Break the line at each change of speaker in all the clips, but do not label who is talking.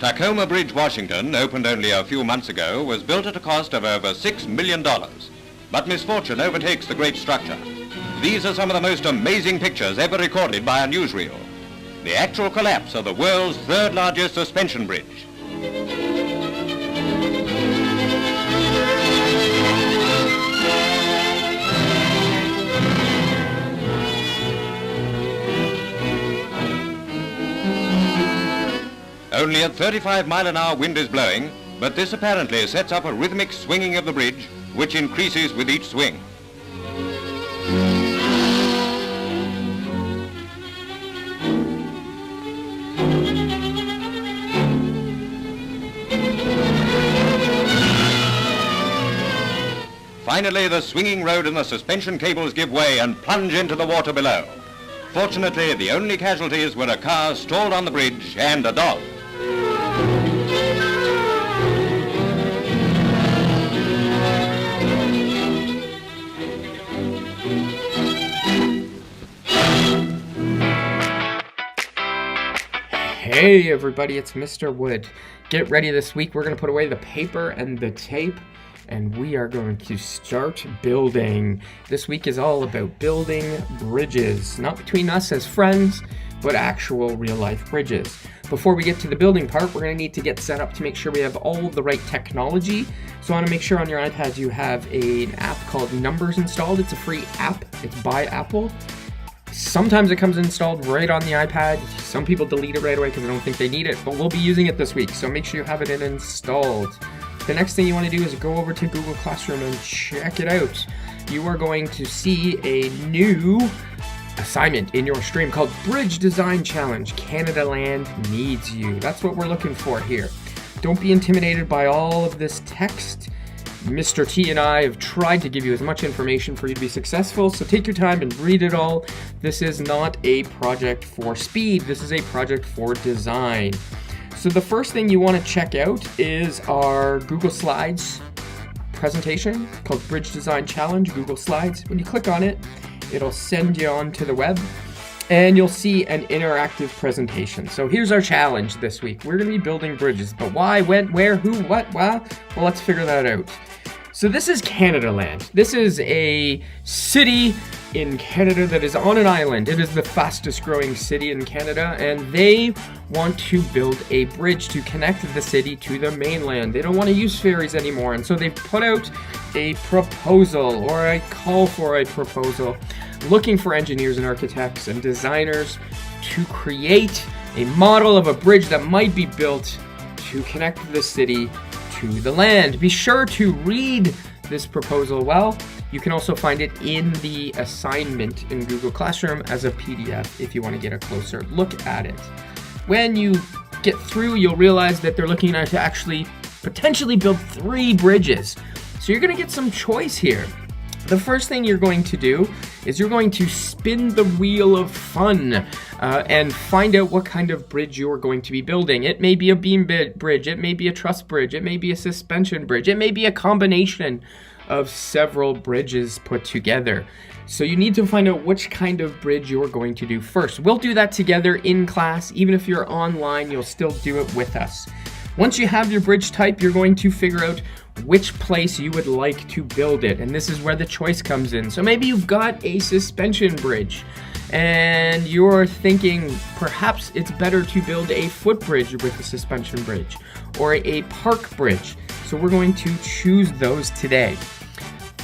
Tacoma Bridge, Washington, opened only a few months ago, was built at a cost of over $6 million. But misfortune overtakes the great structure. These are some of the most amazing pictures ever recorded by a newsreel. The actual collapse of the world's third largest suspension bridge. Only a 35-mile-an-hour wind is blowing, but this apparently sets up a rhythmic swinging of the bridge, which increases with each swing. Finally, the swinging road and the suspension cables give way and plunge into the water below. Fortunately, the only casualties were a car stalled on the bridge and a dog.
Hey everybody, it's Mr. Wood. Get ready this week. We're going to put away the paper and the tape, and we are going to start building. This week is all about building bridges, not between us as friends, but actual real-life bridges. Before we get to the building part, we're going to need to get set up to make sure we have all the right technology. So I want to make sure on your iPad you have an app called Numbers installed. It's a free app. It's by Apple. Sometimes it comes installed right on the iPad. Some people delete it right away because they don't think they need it, but we'll be using it this week, so make sure you have it installed. The next thing you want to do is go over to Google Classroom and check it out. You are going to see a new assignment in your stream called Bridge Design Challenge. Canada Land needs you. That's what we're looking for here. Don't be intimidated by all of this text. Mr. T and I have tried to give you as much information for you to be successful, so take your time and read it all. This is not a project for speed. This is a project for design. So the first thing you want to check out is our Google Slides presentation called Bridge Design Challenge, Google Slides. When you click on it, it'll send you on to the web, and you'll see an interactive presentation. So here's our challenge this week. We're going to be building bridges, but why, when, where, who, what, well, let's figure that out. So this is Canada Land. This is a city in Canada that is on an island. It is the fastest growing city in Canada, and they want to build a bridge to connect the city to the mainland. They don't want to use ferries anymore, and so they've put out a proposal, or a call for a proposal, looking for engineers and architects and designers to create a model of a bridge that might be built to connect the city to the land. Be sure to read this proposal well. You can also find it in the assignment in Google Classroom as a PDF if you want to get a closer look at it. When you get through, you'll realize that they're looking to actually potentially build 3 bridges. So you're going to get some choice here. The first thing you're going to do is you're going to spin the wheel of fun and find out what kind of bridge you're going to be building. It may be a beam bridge, it may be a truss bridge, it may be a suspension bridge, it may be a combination of several bridges put together. So you need to find out which kind of bridge you're going to do first. We'll do that together in class. Even if you're online, you'll still do it with us. Once you have your bridge type, you're going to figure out which place you would like to build it, and this is where the choice comes in. So maybe you've got a suspension bridge and you're thinking perhaps it's better to build a footbridge with a suspension bridge or a park bridge. So we're going to choose those today.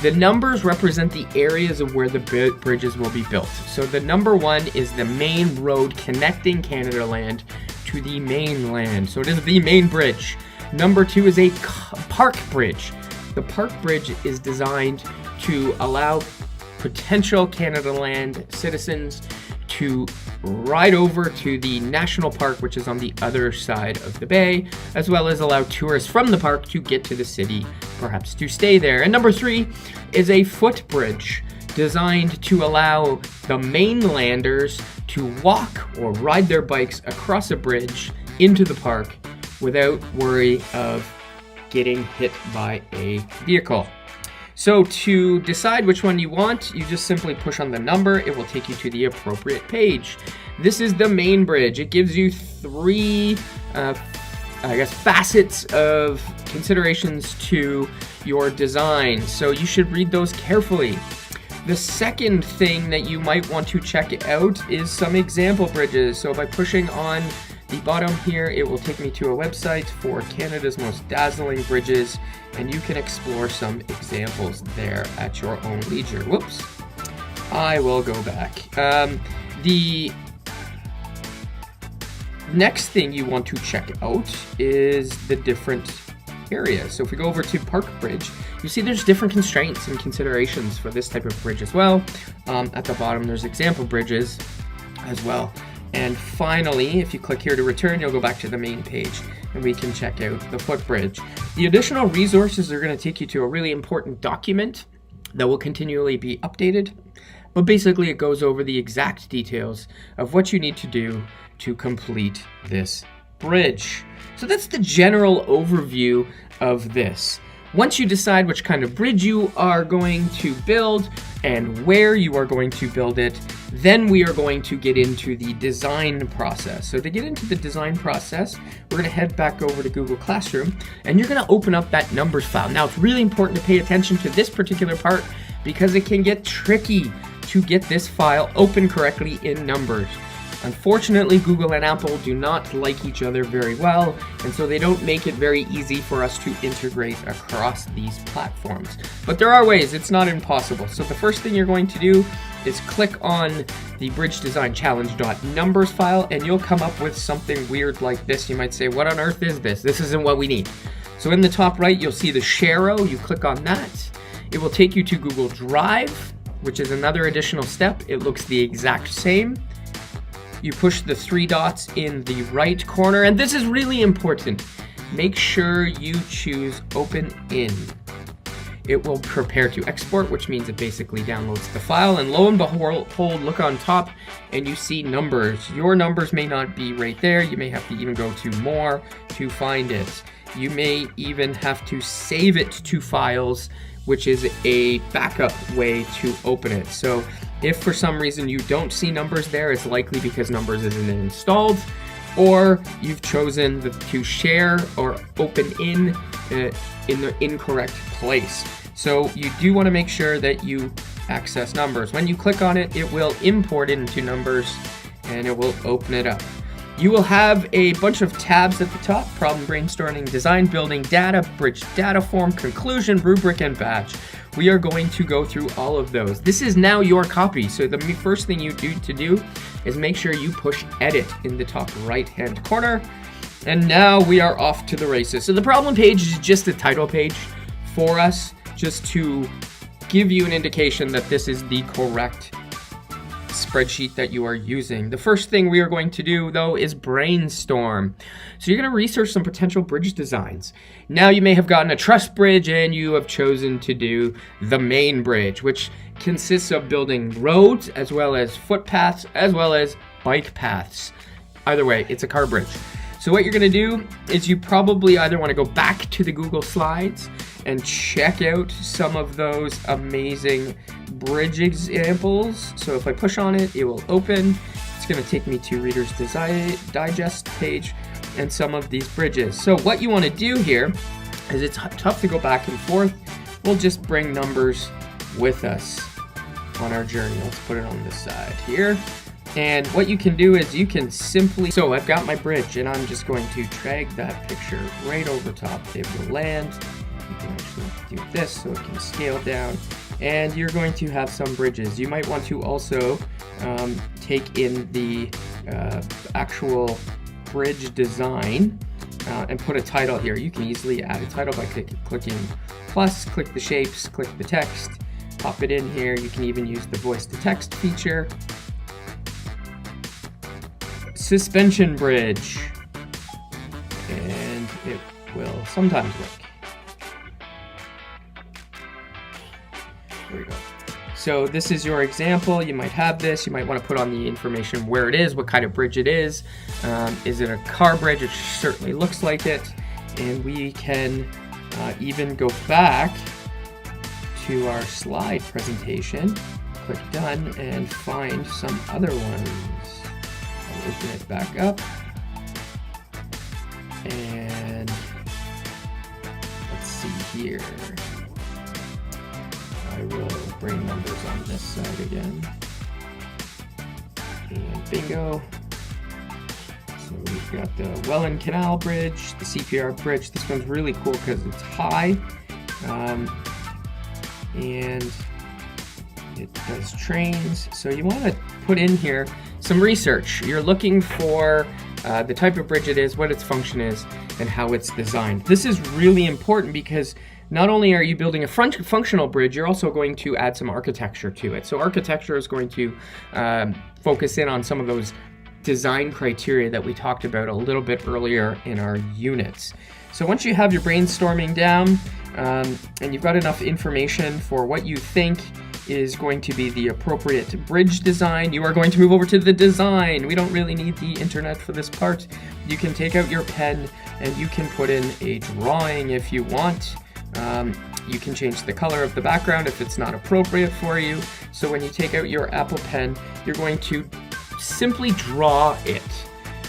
The numbers represent the areas of where the bridges will be built. So the number 1 is the main road connecting Canada Land to the mainland. So it is the main bridge. Number 2 is a park bridge. The park bridge is designed to allow potential Canada Land citizens to ride over to the national park, which is on the other side of the bay, as well as allow tourists from the park to get to the city, perhaps to stay there. And number 3 is a footbridge designed to allow the mainlanders to walk or ride their bikes across a bridge into the park without worry of getting hit by a vehicle. So to decide which one you want, you just simply push on the number. It will take you to the appropriate page. This is the main bridge. It gives you 3 I guess, facets of considerations to your design. So you should read those carefully. The second thing that you might want to check out is some example bridges. So by pushing on the bottom here, it will take me to a website for Canada's most dazzling bridges, and you can explore some examples there at your own leisure. Whoops. I will go back. The next thing you want to check out is the different areas. So if we go over to Park Bridge, you see there's different constraints and considerations for this type of bridge as well. At the bottom, there's example bridges as well. And finally, if you click here to return, you'll go back to the main page and we can check out the footbridge. The additional resources are going to take you to a really important document that will continually be updated. But basically, it goes over the exact details of what you need to do to complete this bridge. So that's the general overview of this. Once you decide which kind of bridge you are going to build and where you are going to build it, then we are going to get into the design process. So to get into the design process, we're going to head back over to Google Classroom, and you're going to open up that numbers file. Now, it's really important to pay attention to this particular part because it can get tricky to get this file open correctly in numbers. Unfortunately, Google and Apple do not like each other very well, and so they don't make it very easy for us to integrate across these platforms. But there are ways, it's not impossible. So the first thing you're going to do is click on the Bridge Design Challenge.numbers file, and you'll come up with something weird like this. You might say, what on earth is this? This isn't what we need. So in the top right, you'll see the share arrow. You click on that. It will take you to Google Drive, which is another additional step. It looks the exact same. You push the three dots in the right corner, and this is really important. Make sure you choose Open In. It will prepare to export, which means it basically downloads the file, and lo and behold, look on top, and you see numbers. Your numbers may not be right there. You may have to even go to More to find it. You may even have to save it to files, which is a backup way to open it. So if for some reason you don't see numbers there, it's likely because numbers isn't installed, or you've chosen to share or open in the incorrect place. So you do want to make sure that you access numbers. When you click on it, it will import into numbers and it will open it up. You will have a bunch of tabs at the top: problem brainstorming, design, building, data, bridge data form, conclusion, rubric, and badge. We are going to go through all of those. This is now your copy. So the first thing you do is make sure you push edit in the top right-hand corner. And now we are off to the races. So the problem page is just a title page for us, just to give you an indication that this is the correct spreadsheet that you are using. The first thing we are going to do, though, is brainstorm. So you're going to research some potential bridge designs. Now you may have gotten a truss bridge and you have chosen to do the main bridge, which consists of building roads as well as footpaths as well as bike paths. Either way, it's a car bridge. So what you're going to do is you probably either want to go back to the Google Slides and check out some of those amazing bridge examples. So if I push on it, it will open. It's going to take me to Reader's Digest page and some of these bridges. So what you want to do here is, it's tough to go back and forth. We'll just bring numbers with us on our journey. Let's put it on this side here. And what you can do is you can simply, so I've got my bridge and I'm just going to drag that picture right over top. It will land. You can actually do this so it can scale down. And you're going to have some bridges. You might want to also take in the actual bridge design and put a title here. You can easily add a title by clicking plus, click the shapes, click the text, pop it in here. You can even use the voice to text feature. Suspension bridge, and it will sometimes work. There we go. So this is your example. You might have this. You might want to put on the information where it is, what kind of bridge it is. Is it a car bridge? It certainly looks like it. And we can even go back to our slide presentation, click done, and find some other ones. Open it back up. And let's see here. I will bring numbers on this side again. And bingo. So we've got the Welland Canal Bridge, the CPR Bridge. This one's really cool because it's high. And it does trains. So you want to put in here some research. You're looking for the type of bridge it is, what its function is, and how it's designed. This is really important because not only are you building a functional bridge, you're also going to add some architecture to it. So architecture is going to focus in on some of those design criteria that we talked about a little bit earlier in our units. So once you have your brainstorming down and you've got enough information for what you think is going to be the appropriate bridge design, you are going to move over to the design. We don't really need the internet for this part. You can take out your pen and you can put in a drawing if you want. You can change the color of the background if it's not appropriate for you. So when you take out your Apple Pen, you're going to simply draw it.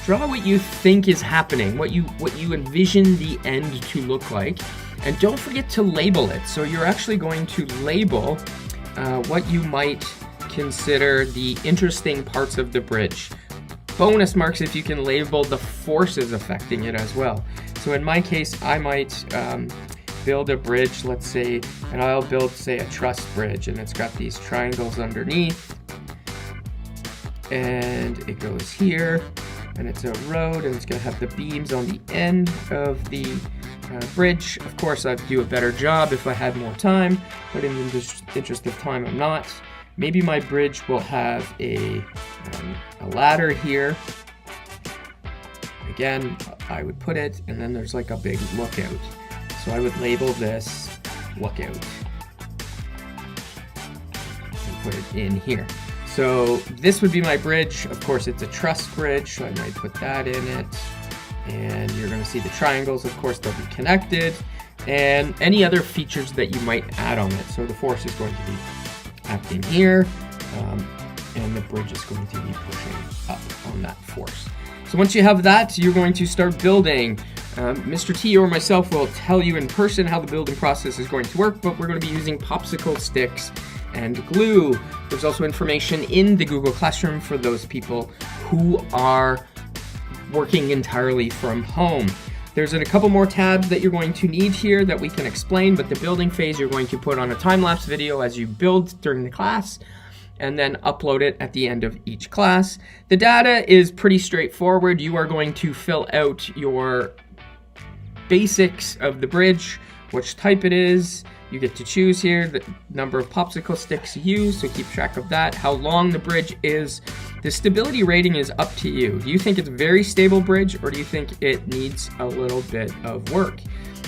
Draw what you think is happening, what you envision the end to look like, and don't forget to label it. So you're actually going to label what you might consider the interesting parts of the bridge. Bonus marks if you can label the forces affecting it as well. So in my case, I might build a bridge, let's say, and I'll build, say, a truss bridge, and it's got these triangles underneath, and it goes here, and it's a road, and it's going to have the beams on the end of the bridge. Of course, I'd do a better job if I had more time, but in the interest of time, I'm not. Maybe my bridge will have a ladder here. Again, I would put it, and then there's like a big lookout. So I would label this lookout and put it in here. So this would be my bridge. Of course, it's a truss bridge, so I might put that in it. And you're going to see the triangles, of course, they'll be connected. And any other features that you might add on it. So the force is going to be acting here, and the bridge is going to be pushing up on that force. So once you have that, you're going to start building. Mr. T or myself will tell you in person how the building process is going to work, but we're going to be using popsicle sticks and glue. There's also information in the Google Classroom for those people who are working entirely from home. There's a couple more tabs that you're going to need here that we can explain, but the building phase you're going to put on a time-lapse video as you build during the class, and then upload it at the end of each class. The data is pretty straightforward. You are going to fill out your basics of the bridge, which type it is. You get to choose here the number of popsicle sticks used, so keep track of that. How long the bridge is. The stability rating is up to you. Do you think it's a very stable bridge, or do you think it needs a little bit of work?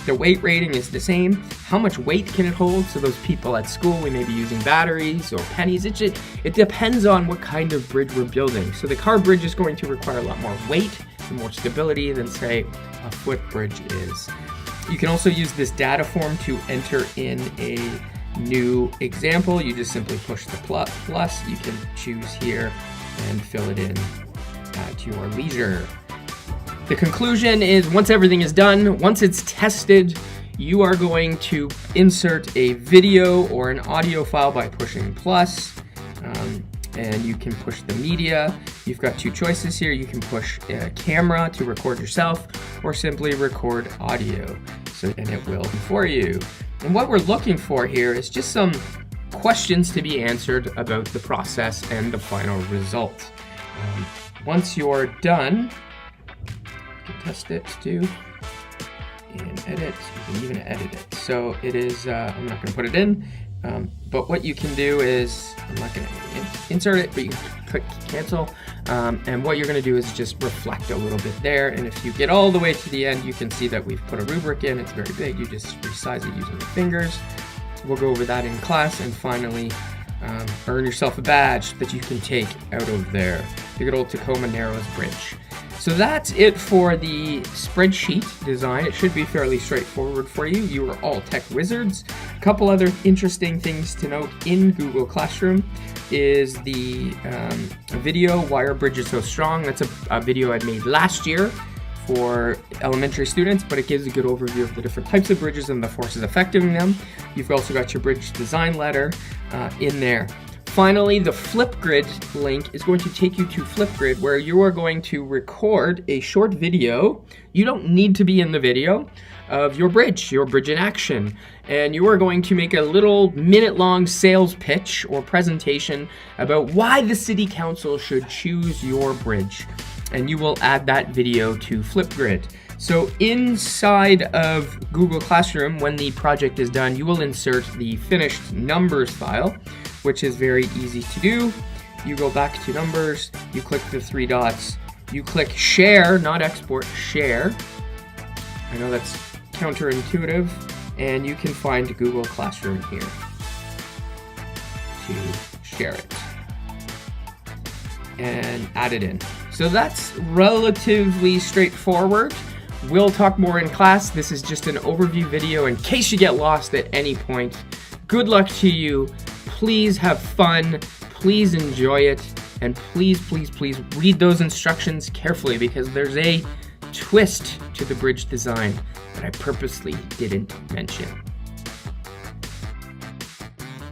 The weight rating is the same. How much weight can it hold? So those people at school, we may be using batteries or pennies. It depends on what kind of bridge we're building. So the car bridge is going to require a lot more weight and more stability than, say, a foot bridge is. You can also use this data form to enter in a new example. You just simply push the plus. You can choose here and fill it in at your leisure. The conclusion is, once everything is done, once it's tested, you are going to insert a video or an audio file by pushing plus, and you can push the media. You've got two choices here. You can push a camera to record yourself, or simply record audio, and it will for you. And what we're looking for here is just some questions to be answered about the process and the final result. Once you're done, you can test it too, and edit. You can even edit it. So it is, I'm not going to put it in, but what you can do is, I'm not going to insert it, but you can click cancel, and what you're going to do is just reflect a little bit there, and if you get all the way to the end, you can see that we've put a rubric in. It's very big. You just resize it using your fingers. We'll go over that in class, and finally earn yourself a badge that you can take out of there, the good old Tacoma Narrows Bridge. So that's it for the spreadsheet design. It should be fairly straightforward for you. You are all tech wizards. A couple other interesting things to note in Google Classroom is the video, Why Are Bridges So Strong? That's a video I made last year for elementary students, but it gives a good overview of the different types of bridges and the forces affecting them. You've also got your bridge design letter in there. Finally, the Flipgrid link is going to take you to Flipgrid, where you are going to record a short video. You don't need to be in the video, of your bridge in action. And you are going to make a little minute-long sales pitch or presentation about why the city council should choose your bridge. And you will add that video to Flipgrid. So inside of Google Classroom, when the project is done, you will insert the finished numbers file, which is very easy to do. You go back to numbers, you click the 3 dots, you click share, not export, share. I know that's counterintuitive, and you can find Google Classroom here to share it and add it in. So that's relatively straightforward. We'll talk more in class. This is just an overview video in case you get lost at any point. Good luck to you. Please have fun. Please enjoy it. And please, please, please read those instructions carefully, because there's a twist to the bridge design that I purposely didn't mention.